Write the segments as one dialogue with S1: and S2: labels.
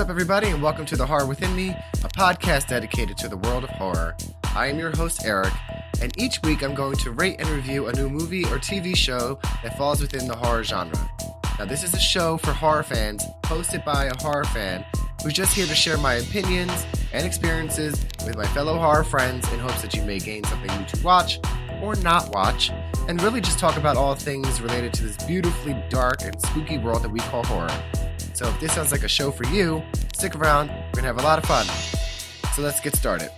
S1: What's up, everybody, and welcome to The Horror Within Me, a podcast dedicated to the world of horror. I am your host, Eric, and each week I'm going to rate and review a new movie or TV show that falls within the horror genre. Now, this is a show for horror fans, hosted by a horror fan, who's just here to share my opinions and experiences with my fellow horror friends in hopes that you may gain something new to watch or not watch, and really just talk about all things related to this beautifully dark and spooky world that we call horror. So if this sounds like a show for you, stick around, we're going to have a lot of fun. So let's get started.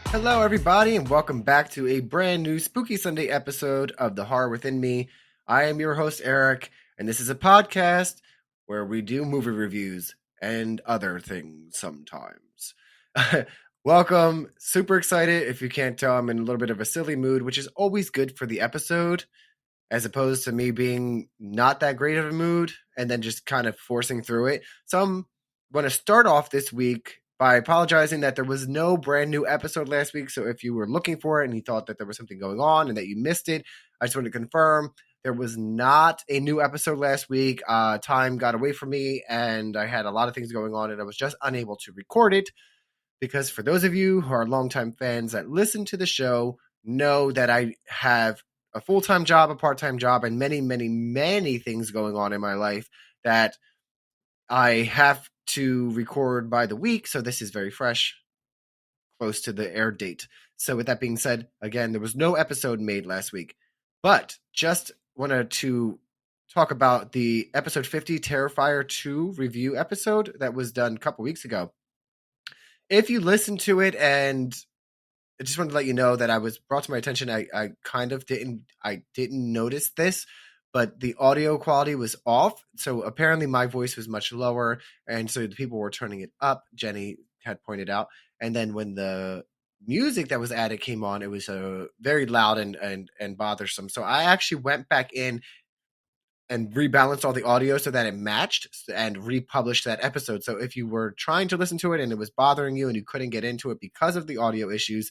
S1: Hello, everybody, and welcome back to a brand new Spooky Sunday episode of The Horror Within Me. I am your host, Eric, and this is a podcast where we do movie reviews and other things sometimes. Welcome. Super excited. If you can't tell, I'm in a little bit of a silly mood, which is always good for the episode, as opposed to me being not that great of a mood and then just kind of forcing through it. So I'm going to start off this week by apologizing that there was no brand new episode last week. So if you were looking for it and you thought that there was something going on and that you missed it, I just want to confirm there was not a new episode last week. Time got away from me and I had a lot of things going on and I was just unable to record it. Because for those of you who are longtime fans that listen to the show, know that I have a full-time job, a part-time job, and many, many, many things going on in my life that I have to record by the week. So this is very fresh, close to the air date. So with that being said, again, there was no episode made last week. But just wanted to talk about the episode 50 Terrifier 2 review episode that was done a couple weeks ago. If you listen to it, and I just wanted to let you know that I was brought to my attention, I kind of didn't notice this, but the audio quality was off. So apparently my voice was much lower, and so the people were turning it up, Jenny had pointed out. And then when the music that was added came on, it was very loud and bothersome. So I actually went back in and rebalanced all the audio so that it matched and republished that episode. So if you were trying to listen to it and it was bothering you and you couldn't get into it because of the audio issues,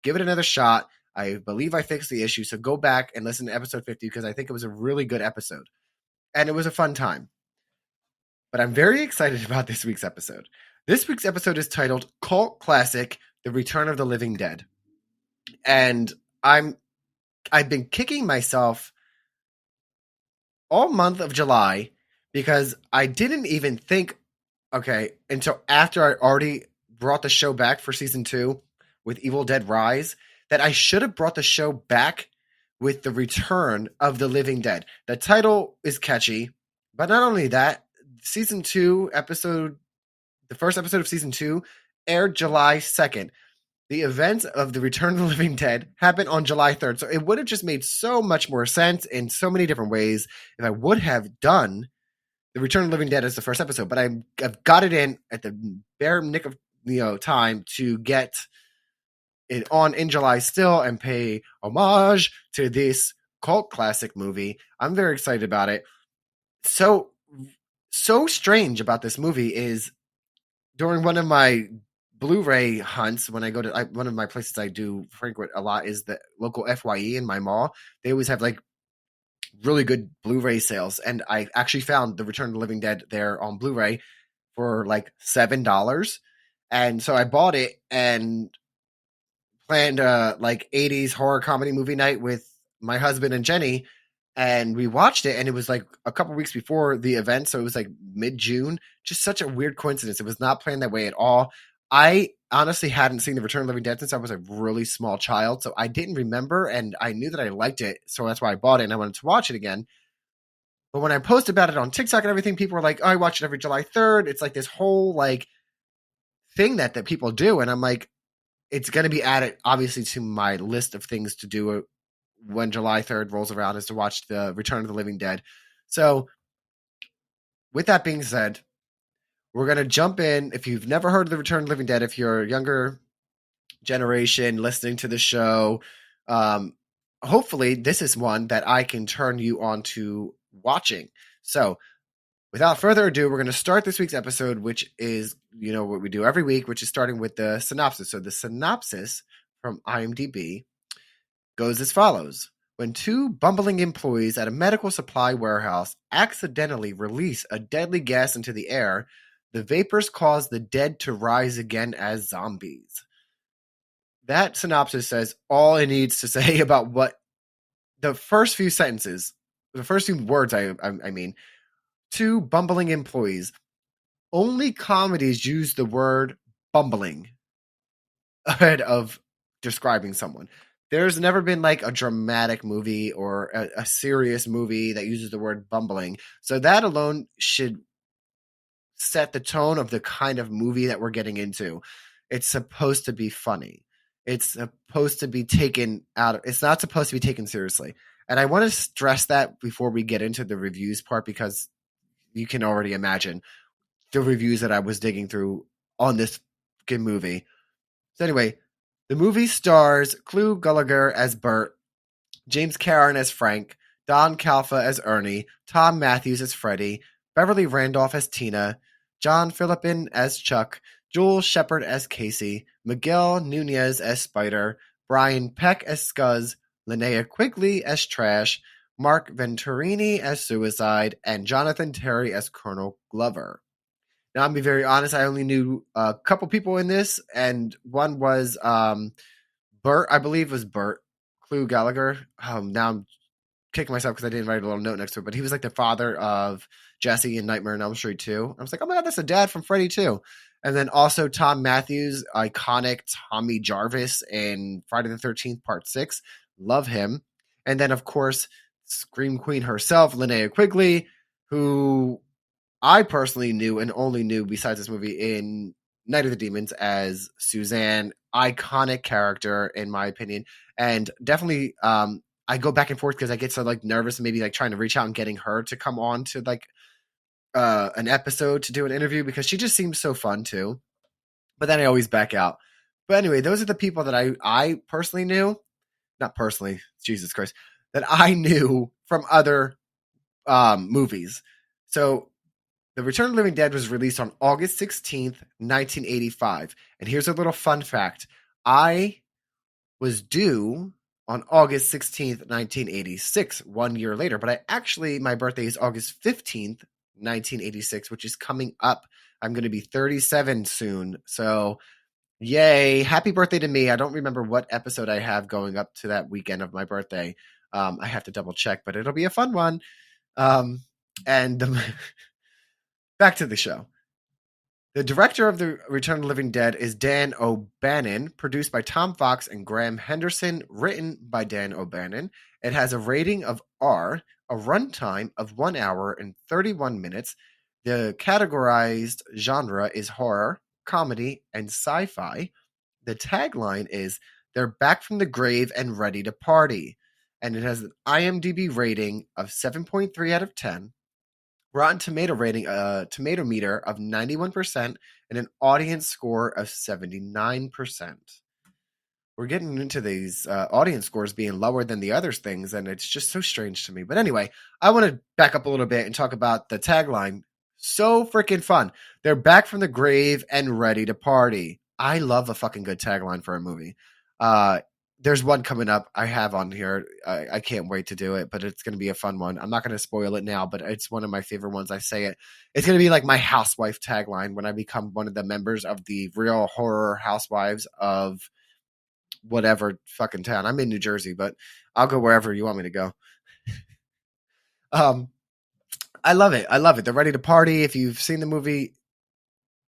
S1: give it another shot. I believe I fixed the issue. So go back and listen to episode 50 because I think it was a really good episode. And it was a fun time. But I'm very excited about this week's episode. This week's episode is titled Cult Classic, The Return of the Living Dead. And I've been kicking myself all month of July because I didn't even think, until after I already brought the show back for season 2 with Evil Dead Rise, that I should have brought the show back with The Return of the Living Dead. The title is catchy, but not only that, season 2 episode, the first episode of season 2 aired July 2nd. The events of The Return of the Living Dead happened on July 3rd. So it would have just made so much more sense in so many different ways if I would have done The Return of the Living Dead as the first episode. But I've got it in at the bare nick of time to get it on in July still and pay homage to this cult classic movie. I'm very excited about it. So strange about this movie is during one of my Blu-ray hunts, when I go to one of my places I do frequent a lot is the local FYE in my mall. They always have like really good Blu-ray sales, and I actually found The Return of the Living Dead there on Blu-ray for like $7, and so I bought it and planned like 80s horror comedy movie night with my husband and Jenny, and we watched it, and it was like a couple weeks before the event, so it was like mid-June. Just such a weird coincidence. It was not planned that way at all. I honestly hadn't seen The Return of the Living Dead since I was a really small child, so I didn't remember, and I knew that I liked it, so that's why I bought it, and I wanted to watch it again. But when I posted about it on TikTok and everything, people were like, oh, I watch it every July 3rd. It's like this whole like thing that people do, and I'm like, it's going to be added, obviously, to my list of things to do when July 3rd rolls around is to watch The Return of the Living Dead. So with that being said, we're going to jump in. If you've never heard of The Return of the Living Dead, if you're a younger generation listening to the show, hopefully this is one that I can turn you on to watching. So without further ado, we're going to start this week's episode, which is, what we do every week, which is starting with the synopsis. So the synopsis from IMDb goes as follows. When two bumbling employees at a medical supply warehouse accidentally release a deadly gas into the air, the vapors cause the dead to rise again as zombies. That synopsis says all it needs to say about what the first few sentences, the first few words, I mean, two bumbling employees. Only comedies use the word bumbling ahead of describing someone. There's never been like a dramatic movie or a serious movie that uses the word bumbling. So that alone should set the tone of the kind of movie that we're getting into. It's supposed to be funny. It's supposed to be taken out. It's not supposed to be taken seriously. And I want to stress that before we get into the reviews part, because you can already imagine the reviews that I was digging through on this movie. So anyway, the movie stars Clu Gulager as Bert, James Karen as Frank, Don Calfa as Ernie, Tom Matthews as Freddie, Beverly Randolph as Tina, John Philippin as Chuck, Joel Shepard as Casey, Miguel Nunez as Spider, Brian Peck as Scuzz, Linnea Quigley as Trash, Mark Venturini as Suicide, and Jonathan Terry as Colonel Glover. Now, I'm going to be very honest, I only knew a couple people in this, and one was Bert, I believe was Bert, Clu Gulager. Now I'm kicking myself because I didn't write a little note next to it, but he was like the father of Jesse in Nightmare on Elm Street 2. I was like, oh my God, that's the dad from Freddy 2. And then also Tom Matthews, iconic Tommy Jarvis in Friday the 13th, Part 6. Love him. And then, of course, Scream Queen herself, Linnea Quigley, who I personally knew and only knew besides this movie in Night of the Demons as Suzanne. Iconic character, in my opinion. And definitely, I go back and forth because I get so like nervous and maybe like trying to reach out and getting her to come on to like an episode to do an interview because she just seems so fun too. But then I always back out. But anyway, those are the people that I personally knew. Not personally, Jesus Christ, that I knew from other movies. So The Return of the Living Dead was released on August 16th, 1985. And here's a little fun fact. I was due on August 16th, 1986, 1 year later. But my birthday is August 15th, 1986, which is coming up. I'm going to be 37 soon. So, yay. Happy birthday to me. I don't remember what episode I have going up to that weekend of my birthday. I have to double check, but it'll be a fun one. Back to the show. The director of The Return of the Living Dead is Dan O'Bannon, produced by Tom Fox and Graham Henderson, written by Dan O'Bannon. It has a rating of R, a runtime of 1 hour and 31 minutes. The categorized genre is horror, comedy, and sci-fi. The tagline is, "They're back from the grave and ready to party." And it has an IMDb rating of 7.3 out of 10. Rotten Tomato rating, tomato meter of 91%, and an audience score of 79%. We're getting into these audience scores being lower than the other things, and it's just so strange to me. But anyway, I want to back up a little bit and talk about the tagline. So freaking fun. They're back from the grave and ready to party. I love a fucking good tagline for a movie. There's one coming up I have on here. I can't wait to do it, but it's going to be a fun one. I'm not going to spoil it now, but it's one of my favorite ones. I say it. It's going to be like my housewife tagline when I become one of the members of the Real Horror Housewives of whatever fucking town. I'm in New Jersey, but I'll go wherever you want me to go. I love it. I love it. They're ready to party. If you've seen the movie,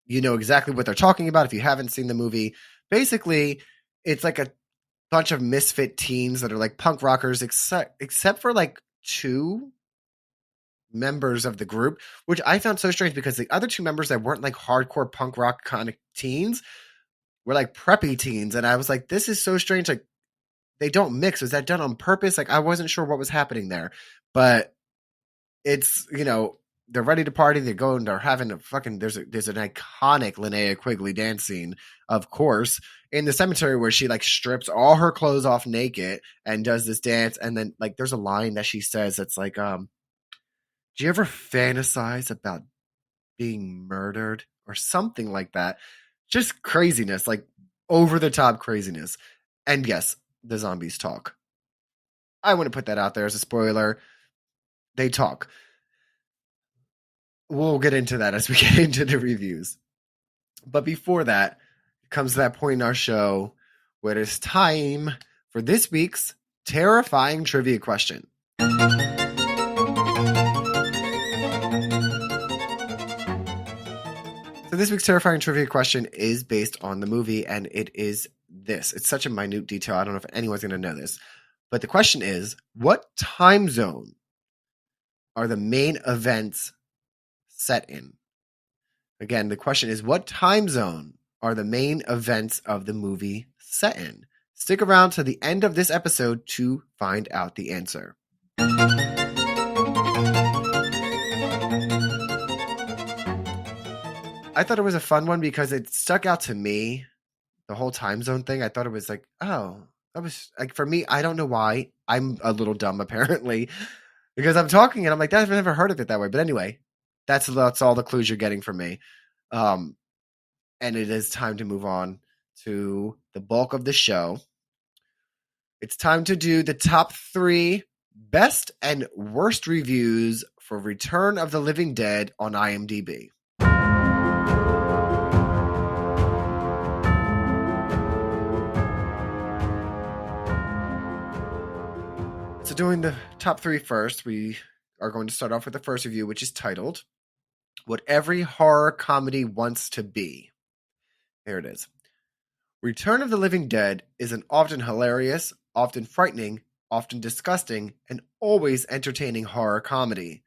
S1: you know exactly what they're talking about. If you haven't seen the movie, basically, it's like a bunch of misfit teens that are like punk rockers, except for like two members of the group, which I found so strange because the other two members that weren't like hardcore punk rock kind of teens were like preppy teens. And I was like, this is so strange. Like, they don't mix. Was that done on purpose? Like, I wasn't sure what was happening there. But it's, they're ready to party. They go and they're having a fucking. There's an iconic Linnea Quigley dance scene, of course, in the cemetery where she like strips all her clothes off naked and does this dance. And then like there's a line that she says that's like, "Do you ever fantasize about being murdered?" or something like that? Just craziness, like over the top craziness. And yes, the zombies talk. I want to put that out there as a spoiler. They talk. We'll get into that as we get into the reviews. But before that, it comes to that point in our show where it's time for this week's terrifying trivia question. So this week's terrifying trivia question is based on the movie, and it is this. It's such a minute detail. I don't know if anyone's going to know this. But the question is, what time zone are the main events set in? Again, the question is, what time zone are the main events of the movie set in? Stick around to the end of this episode to find out the answer. I thought it was a fun one because it stuck out to me, the whole time zone thing. I thought it was like, oh, that was like, for me, I don't know why. I'm a little dumb apparently because I'm talking and I'm like, I've never heard of it that way. But anyway, that's all the clues you're getting from me. And it is time to move on to the bulk of the show. It's time to do the top 3 best and worst reviews for Return of the Living Dead on IMDb. So doing the top 3 first, we are going to start off with the first review, which is titled, What Every Horror Comedy Wants to Be. Here it is. Return of the Living Dead is an often hilarious, often frightening, often disgusting, and always entertaining horror comedy.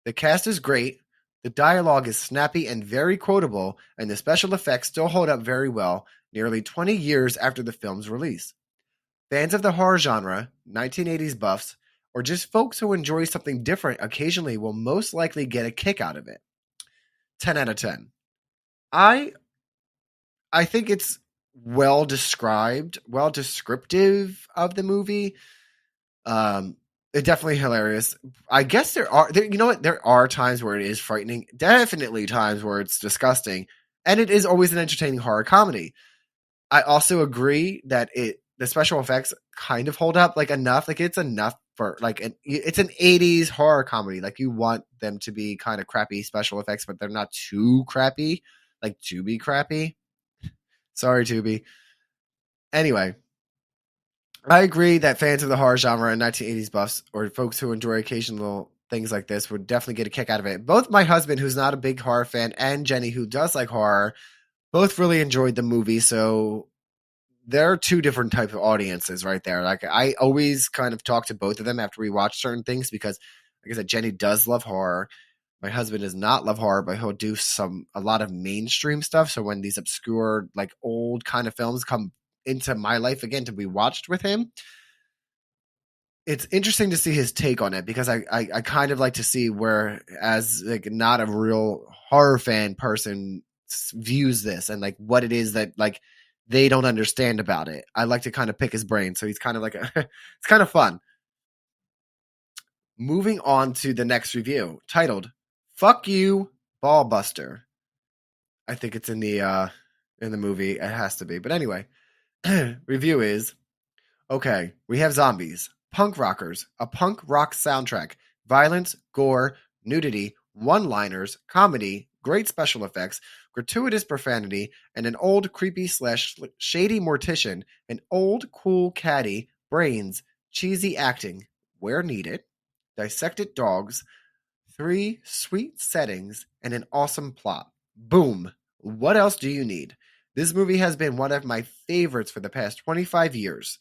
S1: The cast is great, the dialogue is snappy and very quotable, and the special effects still hold up very well nearly 20 years after the film's release. Fans of the horror genre, 1980s buffs, or just folks who enjoy something different occasionally will most likely get a kick out of it. 10 out of 10. I think it's well described, well descriptive of the movie. It's definitely hilarious. I guess there are times where it is frightening. Definitely times where it's disgusting, and it is always an entertaining horror comedy. I also agree that the special effects kind of hold up enough. It's enough for it's an 80s horror comedy. You want them to be kind of crappy special effects, but they're not too crappy, to be crappy. Sorry, Tubi. Anyway, I agree that fans of the horror genre and 1980s buffs, or folks who enjoy occasional things like this, would definitely get a kick out of it. Both my husband, who's not a big horror fan, and Jenny, who does like horror, both really enjoyed the movie. So there are 2 different types of audiences right there. I always kind of talk to both of them after we watch certain things because, like I said, Jenny does love horror. My husband does not love horror, but he'll do a lot of mainstream stuff. So when these obscure, old kind of films come into my life again to be watched with him, it's interesting to see his take on it because I kind of like to see where, as not a real horror fan person, views this and what it is that they don't understand about it. I like to kind of pick his brain, so he's kind of it's kind of fun. Moving on to the next review, titled "Fuck You, Ballbuster." I think it's in the movie. It has to be, but anyway, review is okay. We have zombies, punk rockers, a punk rock soundtrack, violence, gore, nudity, one-liners, comedy, great special effects, gratuitous profanity, and an old creepy / shady mortician, an old cool caddy, brains, cheesy acting, where needed, dissected dogs, 3 sweet settings, and an awesome plot. Boom. What else do you need? This movie has been one of my favorites for the past 25 years.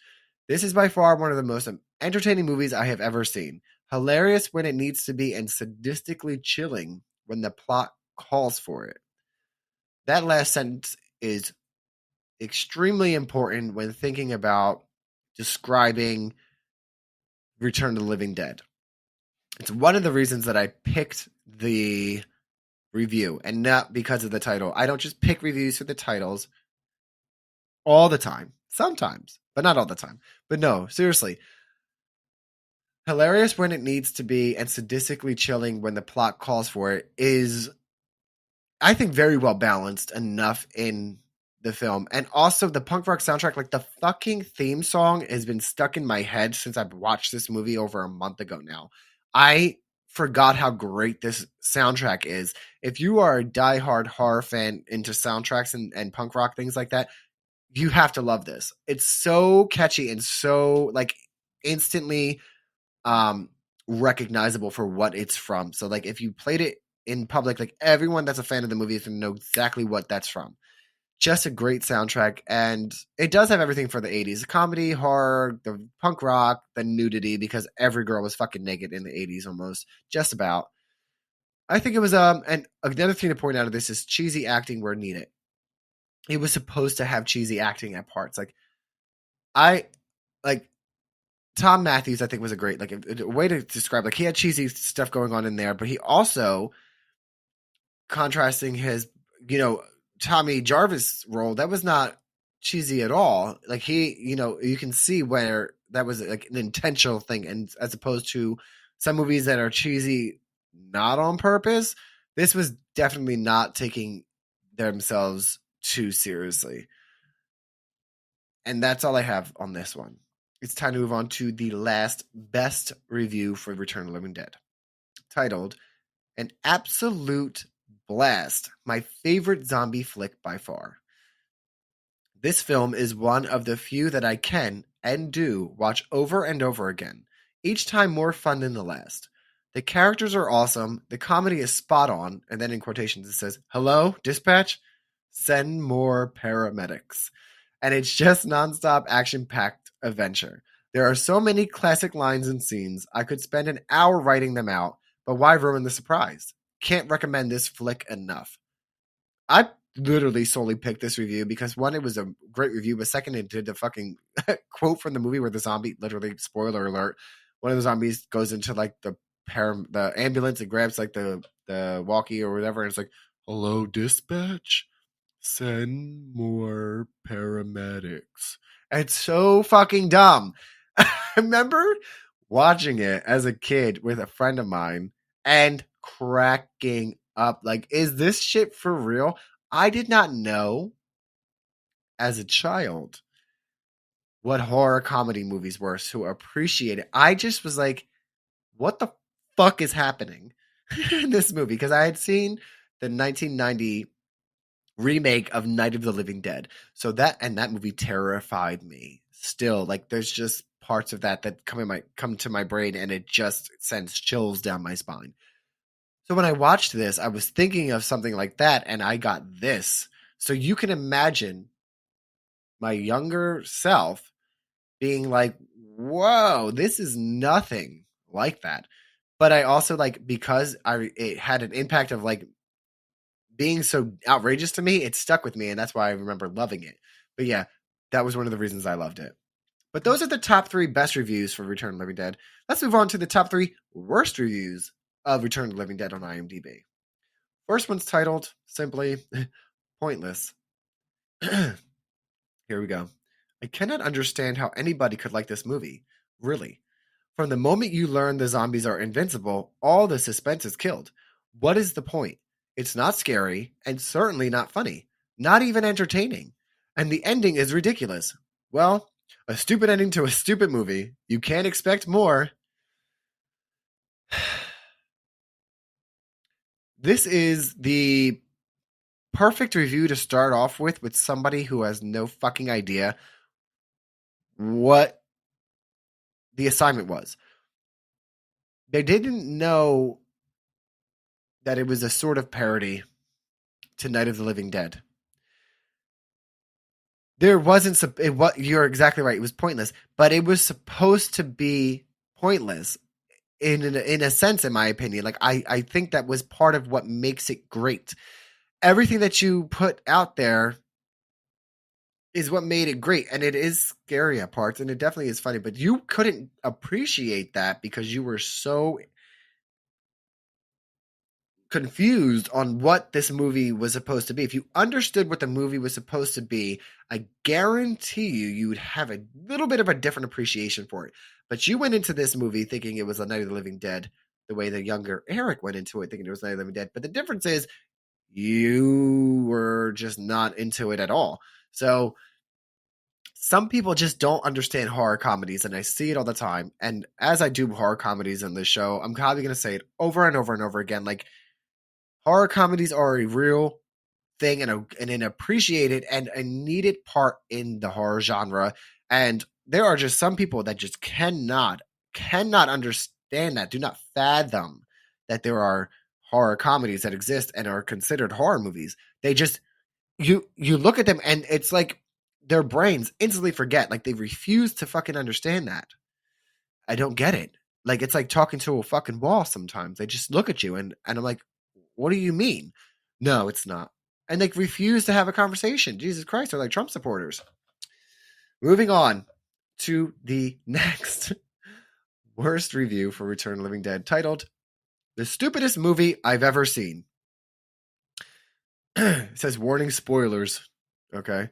S1: This is by far one of the most entertaining movies I have ever seen. Hilarious when it needs to be and sadistically chilling when the plot calls for it. That last sentence is extremely important when thinking about describing Return of the Living Dead. It's one of the reasons that I picked the review and not because of the title. I don't just pick reviews for the titles all the time. Sometimes, but not all the time. But no, seriously. Hilarious when it needs to be and sadistically chilling when the plot calls for it is, I think, very well balanced enough in the film. And also the punk rock soundtrack, like the fucking theme song has been stuck in my head since I've watched this movie over a month ago now. I forgot how great this soundtrack is. If you are a diehard horror fan into soundtracks and punk rock, things like that, you have to love this. It's so catchy and so like instantly recognizable for what it's from. So like if you played it in public, like everyone that's a fan of the movie is going to know exactly what that's from. Just a great soundtrack, and it does have everything for the 80s. The comedy, horror, the punk rock, the nudity, because every girl was fucking naked in the 80s almost. Just about. I think it was and another thing to point out of this is cheesy acting where needed. It was supposed to have cheesy acting at parts. Like I like Tom Matthews, I think was a great a way to describe, like he had cheesy stuff going on in there, but he also contrasting his, Tommy Jarvis role, that was not cheesy at all. Like he, you can see where that was like an intentional thing, and as opposed to some movies that are cheesy not on purpose, this was definitely not taking themselves too seriously. And that's all I have on this one. It's time to move on to the last best review for Return of the Living Dead, titled An Absolute Blast, my favorite zombie flick by far. This film is one of the few that I can and do watch over and over again, each time more fun than the last. The characters are awesome, the comedy is spot on, and then in quotations it says, "Hello, dispatch? Send more paramedics." And it's just nonstop action-packed adventure. There are so many classic lines and scenes, I could spend an hour writing them out, but why ruin the surprise? Can't recommend this flick enough. I literally solely picked this review because one, it was a great review, but second, it did the fucking quote from the movie where the zombie, literally, spoiler alert, one of the zombies goes into like the ambulance and grabs like the walkie or whatever, and it's like, "Hello, dispatch? Send more paramedics." And it's so fucking dumb. I remember watching it as a kid with a friend of mine and cracking up. Like, is this shit for real? I did not know as a child what horror comedy movies were to appreciate it. I just was like, what the fuck is happening in this movie? Because I had seen the 1990 remake of Night of the Living Dead. So that movie terrified me. Still, like there's just parts of that come to my brain, and it just sends chills down my spine. So when I watched this, I was thinking of something like that, and I got this. So you can imagine my younger self being like, "Whoa, this is nothing like that." But I also like, because it had an impact of like being so outrageous to me, it stuck with me, and that's why I remember loving it. But yeah, that was one of the reasons I loved it. But those are the top 3 best reviews for Return of the Living Dead. Let's move on to the top 3 worst reviews of Return of the Living Dead on IMDb. First one's titled simply Pointless. Here we go. I cannot understand how anybody could like this movie. Really. From the moment you learn the zombies are invincible, all the suspense is killed. What is the point? It's not scary, and certainly not funny. Not even entertaining. And the ending is ridiculous. Well, a stupid ending to a stupid movie. You can't expect more. This is the perfect review to start off with somebody who has no fucking idea what the assignment was. They didn't know that it was a sort of parody to Night of the Living Dead. There wasn't you're exactly right. It was pointless, but it was supposed to be pointless in a sense, in my opinion. Like I think that was part of what makes it great. Everything that you put out there is what made it great, and it is scary at parts, and it definitely is funny. But you couldn't appreciate that because you were so confused on what this movie was supposed to be. If you understood what the movie was supposed to be, I guarantee you would have a little bit of a different appreciation for it. But you went into this movie thinking it was a Night of the Living Dead, the way the younger Eric went into it thinking it was Night of the Living Dead. But the difference is you were just not into it at all. So some people just don't understand horror comedies, and I see it all the time. And as I do horror comedies in this show, I'm probably going to say it over and over and over again. Like, horror comedies are a real thing and an appreciated and a needed part in the horror genre. And there are just some people that just cannot understand that, do not fathom that there are horror comedies that exist and are considered horror movies. They just you look at them and it's like their brains instantly forget, like they refuse to fucking understand that. I don't get it. Like, it's like talking to a fucking wall sometimes. They just look at you and I'm like, what do you mean? No, it's not. And they refuse to have a conversation. Jesus Christ, they're like Trump supporters. Moving on to the next worst review for Return of the Living Dead, titled The Stupidest Movie I've Ever Seen. It says, warning, spoilers. Okay.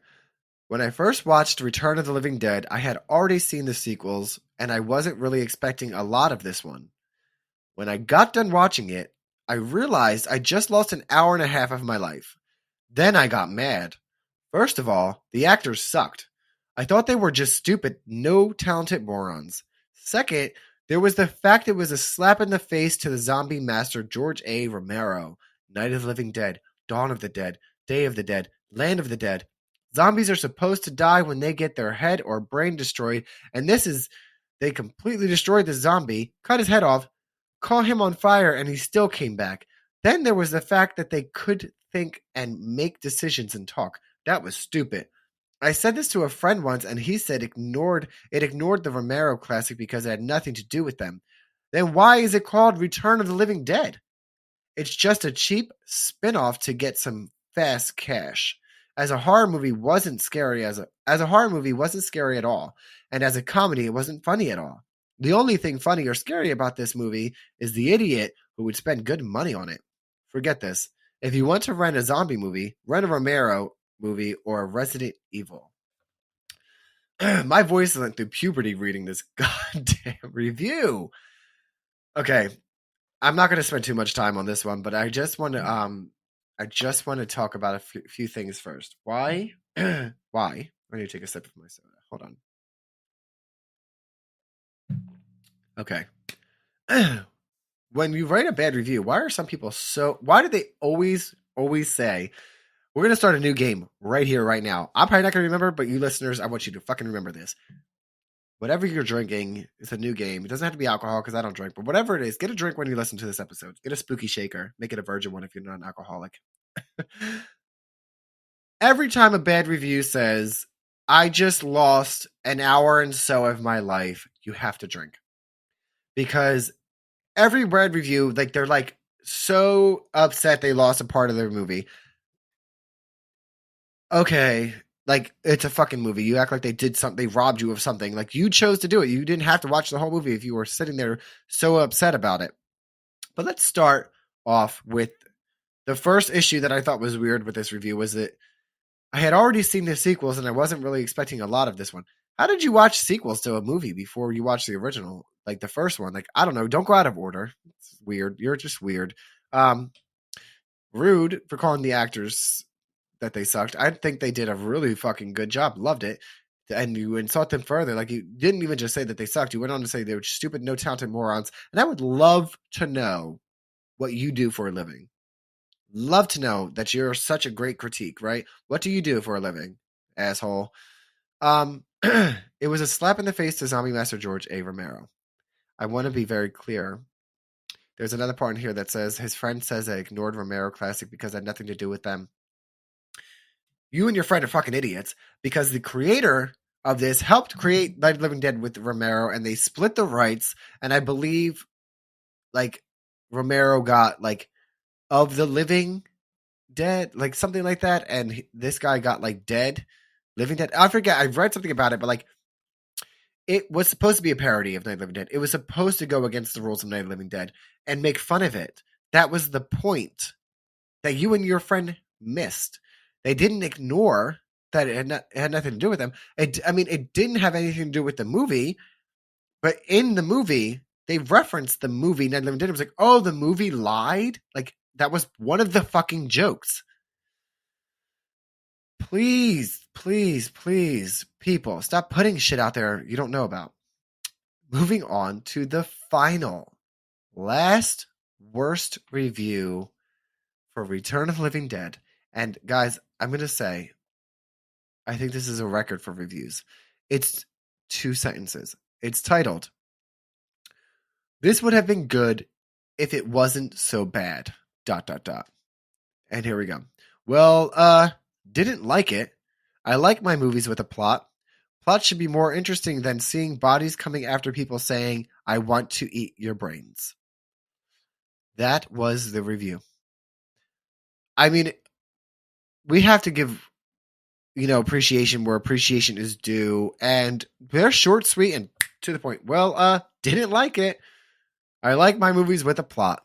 S1: When I first watched Return of the Living Dead, I had already seen the sequels, and I wasn't really expecting a lot of this one. When I got done watching it, I realized I just lost an hour and a half of my life. Then I got mad. First of all, the actors sucked. I thought they were just stupid, no talented morons. Second, there was the fact it was a slap in the face to the zombie master George A. Romero. Night of the Living Dead, Dawn of the Dead, Day of the Dead, Land of the Dead. Zombies are supposed to die when they get their head or brain destroyed, and they completely destroyed the zombie, cut his head off, caught him on fire, and he still came back. Then there was the fact that they could think and make decisions and talk. That was stupid. I said this to a friend once, and he said it ignored the Romero classic because it had nothing to do with them. Then why is it called Return of the Living Dead? It's just a cheap spin-off to get some fast cash. As a horror movie wasn't scary as a horror movie wasn't scary at all, and as a comedy it wasn't funny at all. The only thing funny or scary about this movie is the idiot who would spend good money on it. Forget this. If you want to rent a zombie movie, rent a Romero movie or a Resident Evil. My voice went through puberty reading this goddamn review. Okay, I'm not going to spend too much time on this one, but I just want to talk about a few things first. Why? Why? I need to take a sip of my soda. Hold on. Okay. When you write a bad review, why do they always say, we're going to start a new game right here, right now? I'm probably not going to remember, but you listeners, I want you to fucking remember this. Whatever you're drinking, it's a new game. It doesn't have to be alcohol because I don't drink, but whatever it is, get a drink when you listen to this episode. Get a spooky shaker. Make it a virgin one if you're not an alcoholic. Every time a bad review says, I just lost an hour and so of my life, you have to drink. Because every bad review, like, they're like so upset they lost a part of their movie. Okay, like, it's a fucking movie. You act like they did something, they robbed you of something. Like, you chose to do it. You didn't have to watch the whole movie if you were sitting there so upset about it. But let's start off with the first issue that I thought was weird with this review was that I had already seen the sequels and I wasn't really expecting a lot of this one. How did you watch sequels to a movie before you watched the original? Like the first one? Like, I don't know. Don't go out of order. It's weird. You're just weird. Rude for calling the actors that they sucked. I think they did a really fucking good job. Loved it. And you insult them further. Like, you didn't even just say that they sucked. You went on to say they were stupid, no talented morons. And I would love to know what you do for a living. Love to know that you're such a great critique, right? What do you do for a living, asshole? It was a slap in the face to zombie master George A. Romero. I want to be very clear. There's another part in here that says his friend says I ignored Romero classic because it had nothing to do with them. You and your friend are fucking idiots because the creator of this helped create Night of the Living Dead with Romero, and they split the rights. And I believe, like, Romero got like Of the Living Dead, like something like that, and this guy got like Living Dead. I forget. I read something about it, but like, it was supposed to be a parody of Night of the Living Dead. It was supposed to go against the rules of Night of the Living Dead and make fun of it. That was the point that you and your friend missed. They didn't ignore that it had nothing to do with them. It didn't have anything to do with the movie, but in the movie, they referenced the movie Night of the Living Dead. It was like, oh, the movie lied? Like, That was one of the fucking jokes. Please, please, please, people, stop putting shit out there you don't know about. Moving on to the final, last worst review for Return of the Living Dead. And guys, I'm going to say, I think this is a record for reviews. It's 2 sentences. It's titled, "This would have been good if it wasn't so bad, ... And here we go. Well, didn't like it. I like my movies with a plot. Plot should be more interesting than seeing bodies coming after people saying, I want to eat your brains." That was the review. I mean, we have to give, appreciation where appreciation is due. And they're short, sweet, and to the point. Well, didn't like it. I like my movies with a plot.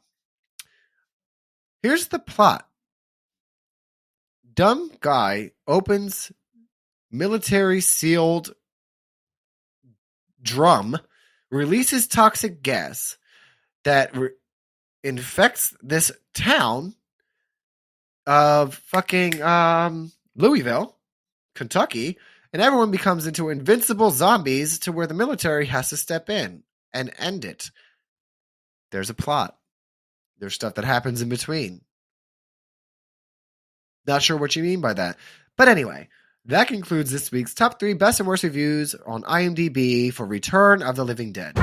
S1: Here's the plot. Dumb guy opens military sealed drum, releases toxic gas that infects this town of fucking Louisville, Kentucky, and everyone becomes into invincible zombies to where the military has to step in and end it. There's a plot. There's stuff that happens in between. Not sure what you mean by that. But anyway, that concludes this week's top 3 best and worst reviews on IMDb for Return of the Living Dead.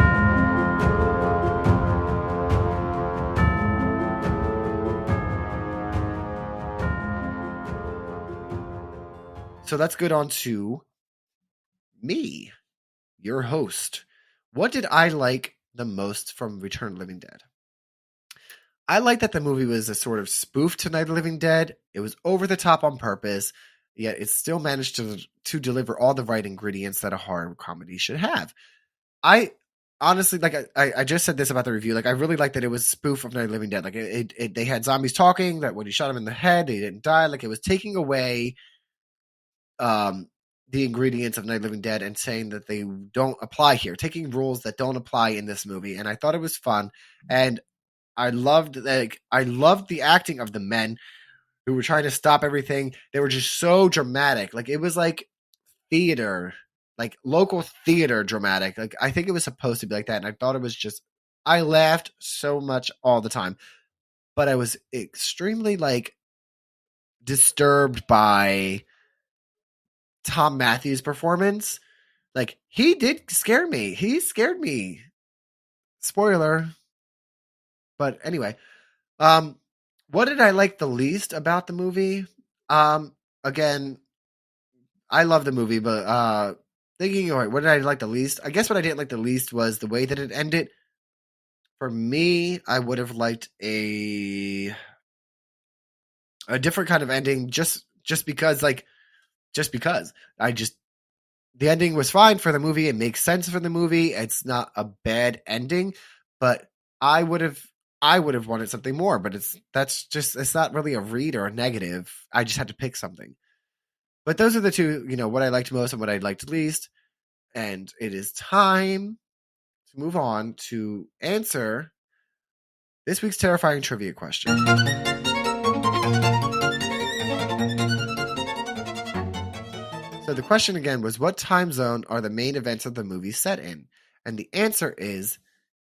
S1: So let's get on to me, your host. What did I like the most from Return of the Living Dead? I like that the movie was a sort of spoof to Night of the Living Dead. It was over the top on purpose, yet it still managed to deliver all the right ingredients that a horror comedy should have. I honestly, I just said this about the review. I really like that it was spoof of Night of the Living Dead. They had zombies talking, that when you shot them in the head, they didn't die. It was taking away the ingredients of Night of the Living Dead and saying that they don't apply here, taking rules that don't apply in this movie. And I thought it was fun. And I loved the acting of the men who were trying to stop everything. They were just so dramatic. It was like theater, local theater dramatic. I think it was supposed to be like that. And I thought it was I laughed so much all the time, but I was extremely disturbed by Tom Matthews' performance. He did scare me. He scared me. Spoiler. But anyway, what did I like the least about the movie? Again, I love the movie, but thinking, all right, what did I like the least? I guess what I didn't like the least was the way that it ended. For me, I would have liked a different kind of ending, just because the ending was fine for the movie. It makes sense for the movie. It's not a bad ending, but I would have wanted something more, but it's not really a read or a negative. I just had to pick something. But those are the two, what I liked most and what I liked least. And it is time to move on to answer this week's terrifying trivia question. So the question again was, what time zone are the main events of the movie set in? And the answer is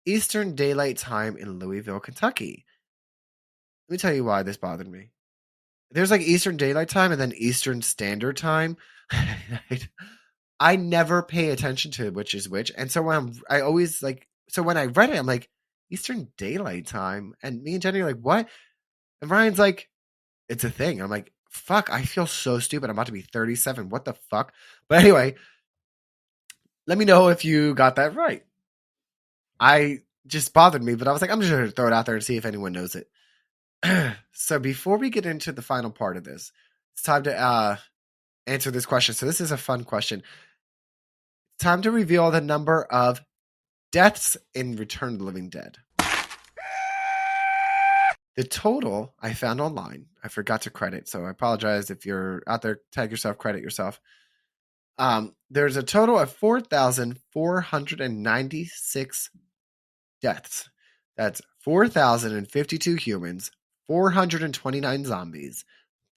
S1: Eastern Daylight Time in Louisville, Kentucky. Let me tell you why this bothered me. There's Eastern Daylight Time and then Eastern Standard Time. I never pay attention to which is which. And so when I read it, I'm like, Eastern Daylight Time? And me and Jenny are like, what? And Ryan's like, it's a thing. I'm like, fuck, I feel so stupid. I'm about to be 37. What the fuck? But anyway, let me know if you got that right. I just bothered me, but I was like, I'm just going to throw it out there and see if anyone knows it. So before we get into the final part of this, it's time to answer this question. So this is a fun question. It's time to reveal the number of deaths in Return of the Living Dead. The total I found online, I forgot to credit, so I apologize if you're out there, tag yourself, credit yourself. There's a total of 4,496 deaths. That's 4,052 humans, 429 zombies,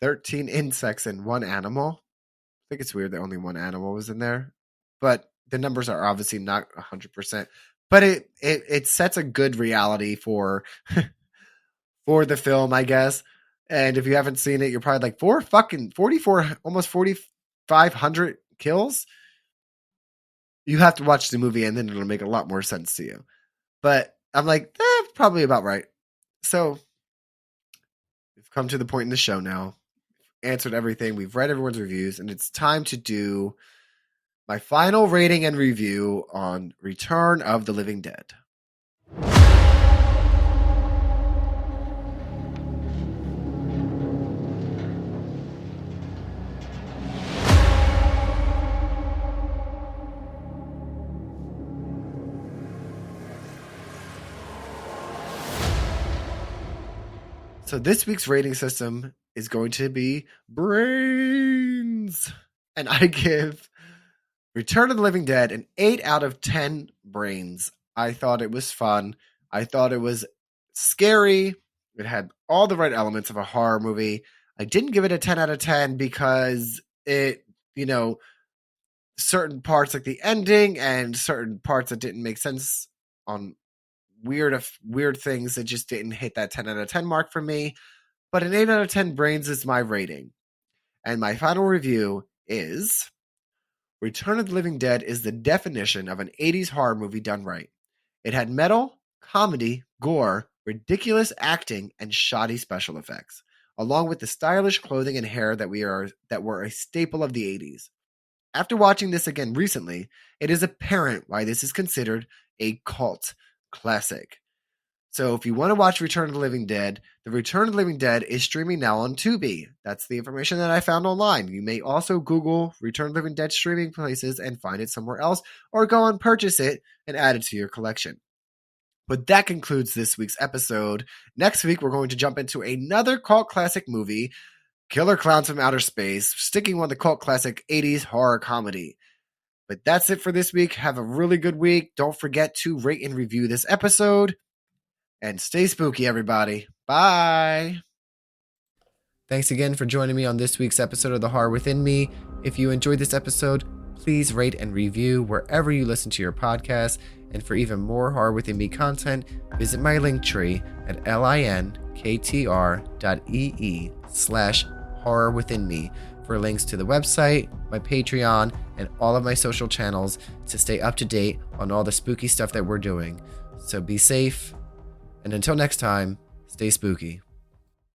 S1: 13 insects, and 1 animal. I think it's weird that only 1 animal was in there, but the numbers are obviously not 100%. But it sets a good reality for for the film, I guess. And if you haven't seen it, you're probably like 44, almost 4,500 kills. You have to watch the movie, and then it'll make a lot more sense to you. But I'm like, probably about right. So we've come to the point in the show now. Answered everything. We've read everyone's reviews, and it's time to do my final rating and review on Return of the Living Dead. So this week's rating system is going to be brains. And I give Return of the Living Dead an 8 out of 10 brains. I thought it was fun. I thought it was scary. It had all the right elements of a horror movie. I didn't give it a 10 out of 10 because it, certain parts like the ending and certain parts that didn't make sense on weird things that just didn't hit that 10 out of 10 mark for me. But an 8 out of 10 brains is my rating. And my final review is Return of the Living Dead is the definition of an 80s horror movie done right. It had metal, comedy, gore, ridiculous acting, and shoddy special effects, along with the stylish clothing and hair that were a staple of the 80s. After watching this again recently, it is apparent why this is considered a cult classic. So if you want to watch Return of the Living Dead, the Return of the Living Dead is streaming now on Tubi. That's the information that I found online. You may also Google Return of the Living Dead streaming places and find it somewhere else, or go and purchase it and add it to your collection. But that concludes this week's episode. Next week, we're going to jump into another cult classic movie, Killer Clowns from Outer Space, sticking with the cult classic 80s horror comedy. But that's it for this week. Have a really good week. Don't forget to rate and review this episode. And stay spooky, everybody. Bye. Thanks again for joining me on this week's episode of The Horror Within Me. If you enjoyed this episode, please rate and review wherever you listen to your podcast. And for even more Horror Within Me content, visit my Linktree at linktr.ee/horrorwithinme for links to the website, my Patreon, and all of my social channels to stay up to date on all the spooky stuff that we're doing. So be safe, and until next time, stay spooky.